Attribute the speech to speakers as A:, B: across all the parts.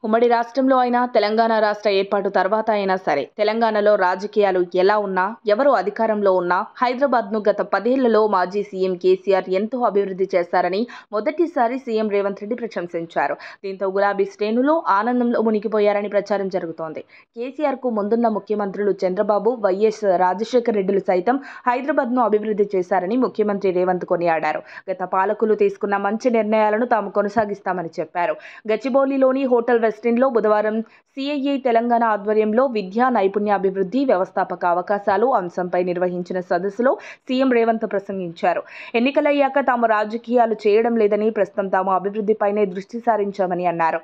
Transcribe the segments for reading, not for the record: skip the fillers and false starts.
A: ఉమ్మడి రాష్ట్రంలో అయినా తెలంగాణ రాష్ట్ర ఏర్పాటు తర్వాత అయినా సరే తెలంగాణలో రాజకీయాలు ఎలా ఉన్నా ఎవరు అధికారంలో ఉన్నా హైదరాబాద్ను గత 10 ఏళ్లలో మాజీ సీఎం కేసీఆర్ ఎంతో అభివృద్ధి చేశారని మొదటిసారి సీఎం రేవంత్ రెడ్డి ప్రశంసించారు. దీంతో గులాబీ శ్రేణులు ఆనందంలో మునిగిపోయారని ప్రచారం జరుగుతోంది. కేసీఆర్కు ముందున్న ముఖ్యమంత్రులు చంద్రబాబు, వైఎస్ రాజశేఖర రెడ్డిలు సైతం హైదరాబాద్ను అభివృద్ధి చేశారని ముఖ్యమంత్రి రేవంత్ కొనియాడారు. గత పాలకులు తీసుకున్న మంచి నిర్ణయాలను తాము కొనసాగిస్తామని చెప్పారు. గచ్చిబౌలిలోని హోటల్ వెస్టిన్లో బుధవారం సీఐఐ తెలంగాణ ఆధ్వర్యంలో విద్యా నైపుణ్యాభివృద్ధి, వ్యవస్థాపక అవకాశాలు అంశంపై నిర్వహించిన సదస్సులో సీఎం రేవంత్ ప్రసంగించారు. ఎన్నికలయ్యాక తాము రాజకీయాలు చేయడం లేదని, ప్రస్తుతం తాము అభివృద్ధిపైనే దృష్టి సారించామని అన్నారు.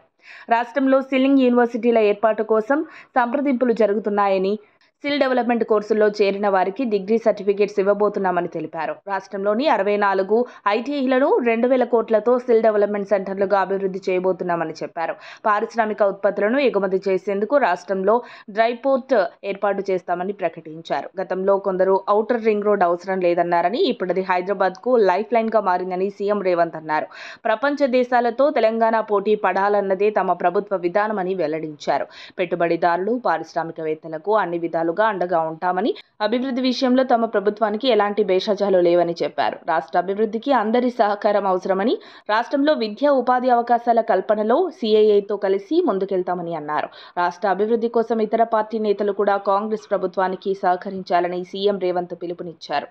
A: రాష్ట్రంలో సిల్లింగ్ యూనివర్సిటీల ఏర్పాటు కోసం సంప్రదింపులు జరుగుతున్నాయని, స్కిల్ డెవలప్మెంట్ కోర్సుల్లో చేరిన వారికి డిగ్రీ సర్టిఫికేట్స్ ఇవ్వబోతున్నామని తెలిపారు. రాష్ట్రంలోని 64 ఐటీఐలను 2,000 కోట్లతో స్కిల్ డెవలప్మెంట్ సెంటర్లుగా అభివృద్ధి చేయబోతున్నామని చెప్పారు. పారిశ్రామిక ఉత్పత్తులను ఎగుమతి చేసేందుకు రాష్ట్రంలో డ్రై పోర్ట్ ఏర్పాటు చేస్తామని ప్రకటించారు. గతంలో కొందరు ఔటర్ రింగ్ రోడ్ అవసరం లేదన్నారని, ఇప్పుడది హైదరాబాద్కు లైఫ్ లైన్గా మారిందని సీఎం రేవంత్ అన్నారు. ప్రపంచ దేశాలతో తెలంగాణ పోటీ పడాలన్నదే తమ ప్రభుత్వ విధానమని వెల్లడించారు. పెట్టుబడిదారులు, పారిశ్రామికవేత్తలకు అన్ని విధాలుగా అండగా ఉంటామని, అభివృద్ధి విషయంలో తమ ప్రభుత్వానికి ఎలాంటి భేషజాలు లేవని చెప్పారు. రాష్ట్ర అభివృద్ధికి అందరి సహకారం అవసరమని, రాష్ట్రంలో విద్యా ఉపాధి అవకాశాల కల్పనలో సీఐఐతో కలిసి ముందుకెళ్తామని అన్నారు. రాష్ట్ర అభివృద్ధి కోసం ఇతర పార్టీ నేతలు కూడా కాంగ్రెస్ ప్రభుత్వానికి సహకరించాలని సీఎం రేవంత్ పిలుపునిచ్చారు.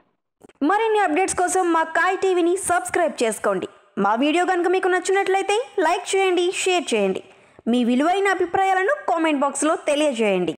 B: మరిన్ని అప్డేట్స్ కోసం మా కాయ్ టీవీని సబ్స్క్రైబ్ చేసుకోండి. మా వీడియో కనుక మీకు నచ్చినట్లయితే లైక్ చేయండి, షేర్ చేయండి. మీ విలువైన అభిప్రాయాలను కామెంట్ బాక్స్లో తెలియజేయండి.